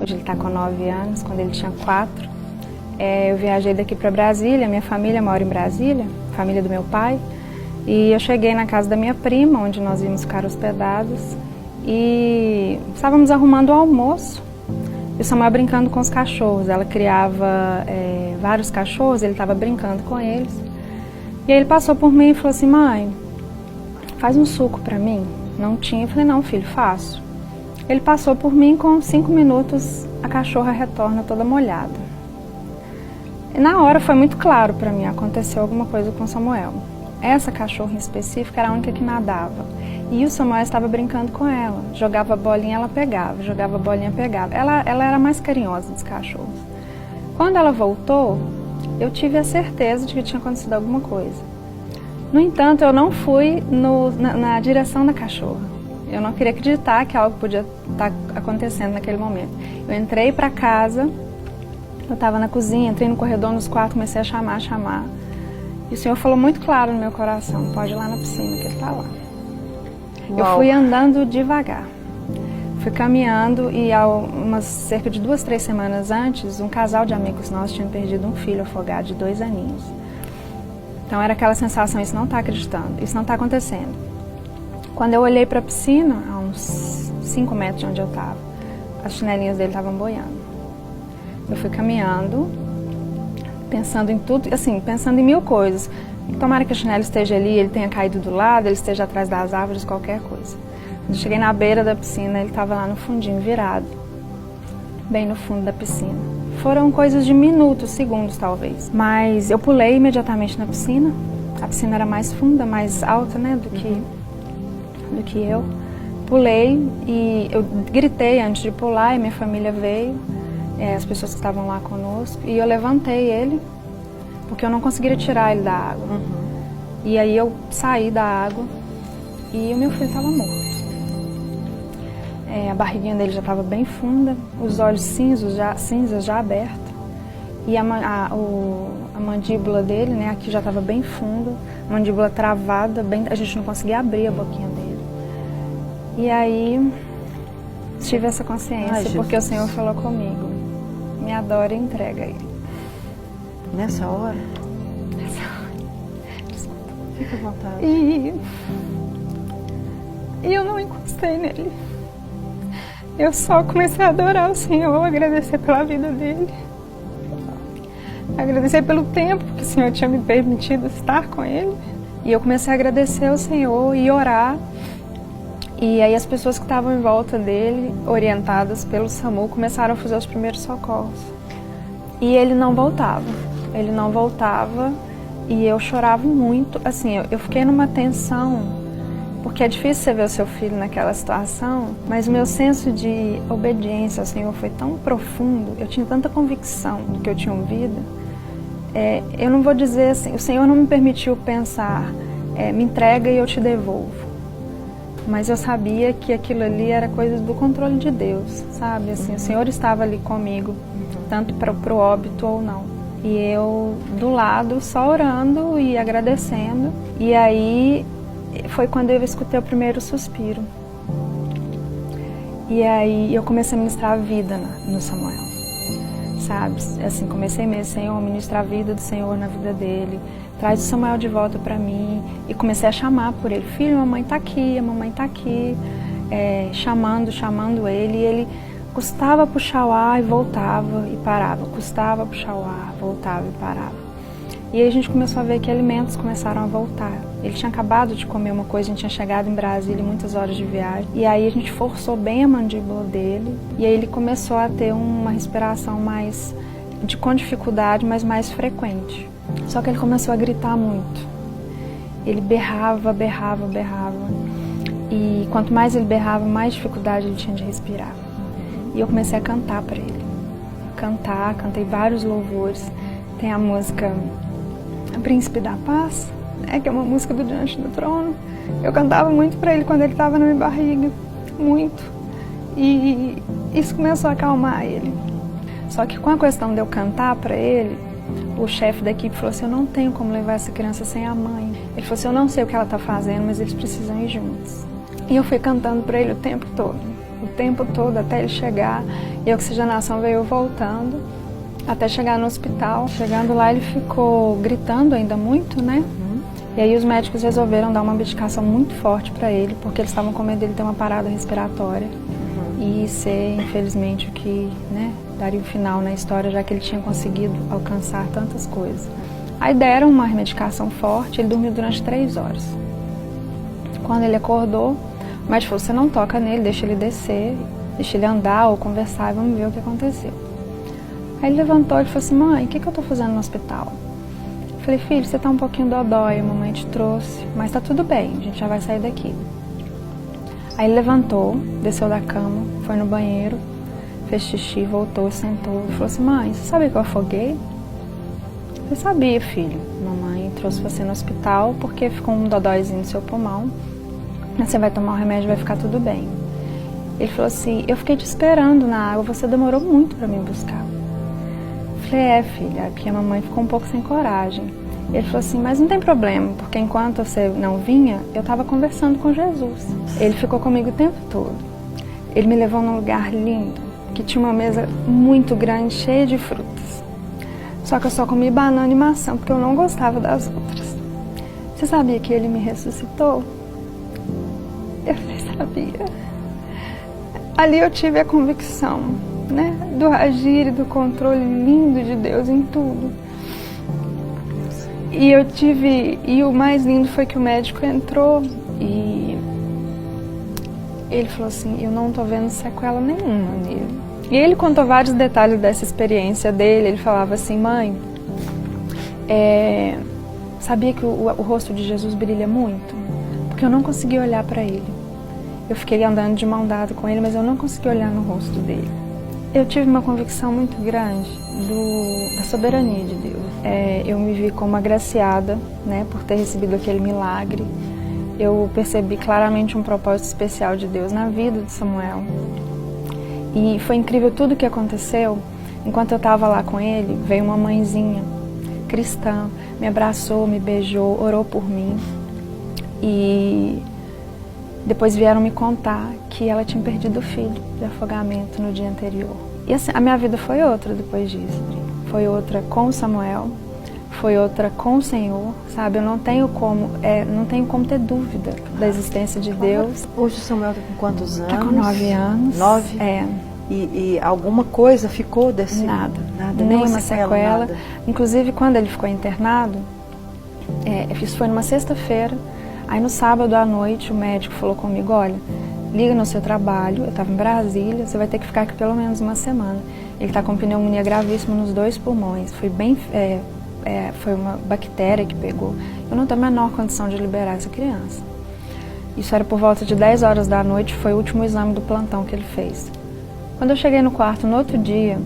Hoje ele está com 9 anos, quando ele tinha 4. Eu viajei daqui para Brasília, minha família mora em Brasília, família do meu pai. E eu cheguei na casa da minha prima, onde nós íamos ficar hospedados. E estávamos arrumando o almoço. E o Samuel brincando com os cachorros. Ela criava vários cachorros, ele estava brincando com eles. E aí ele passou por mim e falou assim: mãe, faz um suco para mim. Não tinha. Eu falei: não, filho, faço. Ele passou por mim, com 5 minutos a cachorra retorna toda molhada. E na hora foi muito claro para mim, aconteceu alguma coisa com o Samuel. Essa cachorra em específico era a única que nadava. E o Samuel estava brincando com ela. Jogava bolinha, ela pegava. Jogava bolinha, pegava. Ela era a mais carinhosa dos cachorros. Quando ela voltou, eu tive a certeza de que tinha acontecido alguma coisa. No entanto, eu não fui na direção da cachorra. Eu não queria acreditar que algo podia estar acontecendo naquele momento. Eu entrei para casa, eu estava na cozinha, entrei no corredor, nos quartos, comecei a chamar. E o Senhor falou muito claro no meu coração: pode ir lá na piscina, que ele está lá. Uau. Eu fui andando devagar. Fui caminhando e cerca de 2, 3 semanas antes, um casal de amigos nossos tinha perdido um filho afogado de 2 aninhos. Então era aquela sensação: isso não está acreditando, isso não está acontecendo. Quando eu olhei para a piscina, a uns 5 metros de onde eu estava, as chinelinhas dele estavam boiando. Eu fui caminhando, pensando em tudo, assim, pensando em 1000 coisas. Tomara que a chinela esteja ali, ele tenha caído do lado, ele esteja atrás das árvores, qualquer coisa. Quando eu cheguei na beira da piscina, ele estava lá no fundinho, virado, bem no fundo da piscina. Foram coisas de minutos, segundos talvez. Mas eu pulei imediatamente na piscina. A piscina era mais funda, mais alta, né, do que eu. Pulei e eu gritei antes de pular, e minha família veio, as pessoas que estavam lá conosco, e eu levantei ele, porque eu não conseguiria tirar ele da água. E aí eu saí da água e o meu filho estava morto. A barriguinha dele já estava bem funda, os olhos cinzas já abertos, e a mandíbula dele, né, aqui já estava bem funda, a mandíbula travada, a gente não conseguia abrir a boquinha dele. E aí tive essa consciência, porque o Senhor falou comigo: me adora e entrega ele. Nessa hora? Nessa hora. Desculpa. Fica à vontade. E eu não encostei nele. Eu só comecei a adorar o Senhor, agradecer pela vida dele. Agradecer pelo tempo que o Senhor tinha me permitido estar com ele. E eu comecei a agradecer ao Senhor e orar. E aí as pessoas que estavam em volta dele, orientadas pelo SAMU, começaram a fazer os primeiros socorros. E ele não voltava. Ele não voltava e eu chorava muito. Assim, eu fiquei numa tensão, porque é difícil você ver o seu filho naquela situação, mas o meu senso de obediência ao Senhor foi tão profundo, eu tinha tanta convicção do que eu tinha ouvido. Eu não vou dizer assim, o Senhor não me permitiu pensar, me entrega e eu te devolvo. Mas eu sabia que aquilo ali era coisa do controle de Deus, sabe? Assim, o Senhor estava ali comigo, tanto para o óbito ou não. E eu do lado, só orando e agradecendo. E aí foi quando eu escutei o primeiro suspiro. E aí eu comecei a ministrar a vida no Samuel, sabe? Assim, comecei mesmo: Senhor, ministrar a vida do Senhor na vida dele. Traz o Samuel de volta para mim. E comecei a chamar por ele: filho, a mamãe está aqui, a mamãe está aqui. Chamando ele. E ele custava puxar o ar e voltava e parava. Custava puxar o ar, voltava e parava. E aí a gente começou a ver que alimentos começaram a voltar. Ele tinha acabado de comer uma coisa, a gente tinha chegado em Brasília, muitas horas de viagem. E aí a gente forçou bem a mandíbula dele. E aí ele começou a ter uma respiração mais com dificuldade, mas mais frequente. Só que ele começou a gritar muito. Ele berrava. E quanto mais ele berrava, mais dificuldade ele tinha de respirar. E eu comecei a cantar para ele. Cantei vários louvores. Tem a música Príncipe da Paz, que é uma música do Diante do Trono. Eu cantava muito para ele quando ele estava na minha barriga. Muito. E isso começou a acalmar ele. Só que com a questão de eu cantar para ele, o chefe da equipe falou assim: eu não tenho como levar essa criança sem a mãe. Ele falou assim: eu não sei o que ela está fazendo, mas eles precisam ir juntos. E eu fui cantando para ele o tempo todo até ele chegar. E a oxigenação veio voltando até chegar no hospital. Chegando lá, ele ficou gritando ainda muito, né? E aí os médicos resolveram dar uma medicação muito forte para ele, porque eles estavam com medo dele ter uma parada respiratória e ser, infelizmente, o que, né, daria um final na história, já que ele tinha conseguido alcançar tantas coisas. Aí deram uma medicação forte, ele dormiu durante 3 horas. Quando ele acordou, o médico falou, você não toca nele, deixa ele descer, deixa ele andar ou conversar e vamos ver o que aconteceu. Aí ele levantou e falou assim, mãe, o que eu tô fazendo no hospital? Eu falei, filho, você tá um pouquinho dodói, a mamãe te trouxe, mas tá tudo bem, a gente já vai sair daqui. Aí ele levantou, desceu da cama, foi no banheiro, fez xixi, voltou, sentou e falou assim, mãe, você sabia que eu afoguei? Eu sabia, filho, mamãe trouxe você no hospital porque ficou um dodóizinho no seu pulmão, você vai tomar o remédio e vai ficar tudo bem. Ele falou assim, eu fiquei te esperando na água, você demorou muito para me buscar. Eu falei, filha, porque a mamãe ficou um pouco sem coragem. Ele falou assim, mas não tem problema, porque enquanto você não vinha, eu estava conversando com Jesus. Ele ficou comigo o tempo todo. Ele me levou num lugar lindo, que tinha uma mesa muito grande, cheia de frutas. Só que eu só comi banana e maçã, porque eu não gostava das outras. Você sabia que ele me ressuscitou? Eu falei, sabia. Ali eu tive a convicção, né, do agir e do controle lindo de Deus em tudo. E o mais lindo foi que o médico entrou e ele falou assim, eu não tô vendo sequela nenhuma nele. E ele contou vários detalhes dessa experiência dele, ele falava assim, mãe, sabia que o rosto de Jesus brilha muito? Porque eu não consegui olhar para ele. Eu fiquei andando de mão dada com ele, mas eu não consegui olhar no rosto dele. Eu tive uma convicção muito grande da soberania de Deus. Eu me vi como agraciada, né, por ter recebido aquele milagre. Eu percebi claramente um propósito especial de Deus na vida de Samuel. E foi incrível tudo o que aconteceu. Enquanto eu estava lá com ele, veio uma mãezinha cristã, me abraçou, me beijou, orou por mim. E depois vieram me contar que ela tinha perdido o filho de afogamento no dia anterior. E assim, a minha vida foi outra depois disso. Foi outra com o Samuel, foi outra com o Senhor, sabe? Eu não tenho como ter dúvida da existência de Deus. Hoje o Samuel está com quantos anos? Está com 9 anos. 9? É. E alguma coisa ficou desse? Nada. Nenhuma sequela. Nada. Inclusive, quando ele ficou internado, isso foi numa sexta-feira. Aí no sábado à noite o médico falou comigo, olha, liga no seu trabalho, eu estava em Brasília, você vai ter que ficar aqui pelo menos uma semana. Ele está com pneumonia gravíssima nos 2 pulmões, foi uma bactéria que pegou. Eu não tenho a menor condição de liberar essa criança. Isso era por volta de 10 horas da noite, foi o último exame do plantão que ele fez. Quando eu cheguei no quarto no outro dia,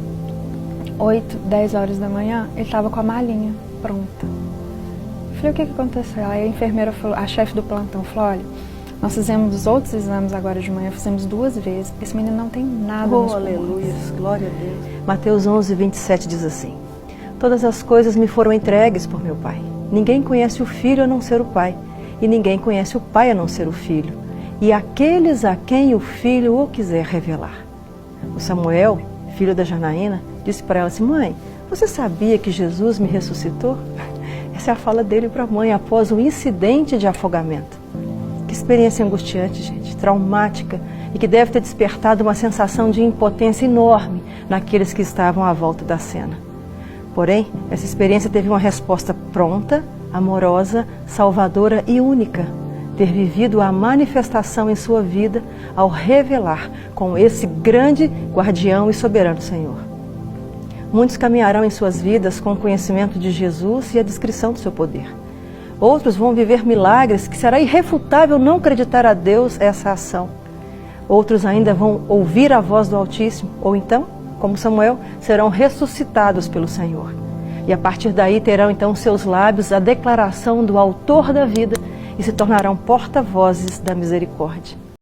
8, 10 horas da manhã, ele estava com a malinha pronta. Eu falei, o que aconteceu? Aí a enfermeira falou, a chefe do plantão falou, olha, nós fizemos os outros exames agora de manhã, fizemos 2 vezes, esse menino não tem nada nos pulmões. Aleluia, glória a Deus. Mateus 11, 27 diz assim, todas as coisas me foram entregues por meu Pai. Ninguém conhece o Filho a não ser o Pai, e ninguém conhece o Pai a não ser o Filho, e aqueles a quem o Filho o quiser revelar. O Samuel, filho da Janaína, disse para ela assim, mãe, você sabia que Jesus me ressuscitou? Essa é a fala dele para a mãe após o incidente de afogamento. Que experiência angustiante, gente, traumática, e que deve ter despertado uma sensação de impotência enorme naqueles que estavam à volta da cena. Porém, essa experiência teve uma resposta pronta, amorosa, salvadora e única. Ter vivido a manifestação em sua vida ao revelar com esse grande guardião e soberano Senhor. Muitos caminharão em suas vidas com o conhecimento de Jesus e a descrição do seu poder. Outros vão viver milagres que será irrefutável não acreditar a Deus essa ação. Outros ainda vão ouvir a voz do Altíssimo, ou então, como Samuel, serão ressuscitados pelo Senhor. E a partir daí terão então seus lábios a declaração do Autor da vida e se tornarão porta-vozes da misericórdia.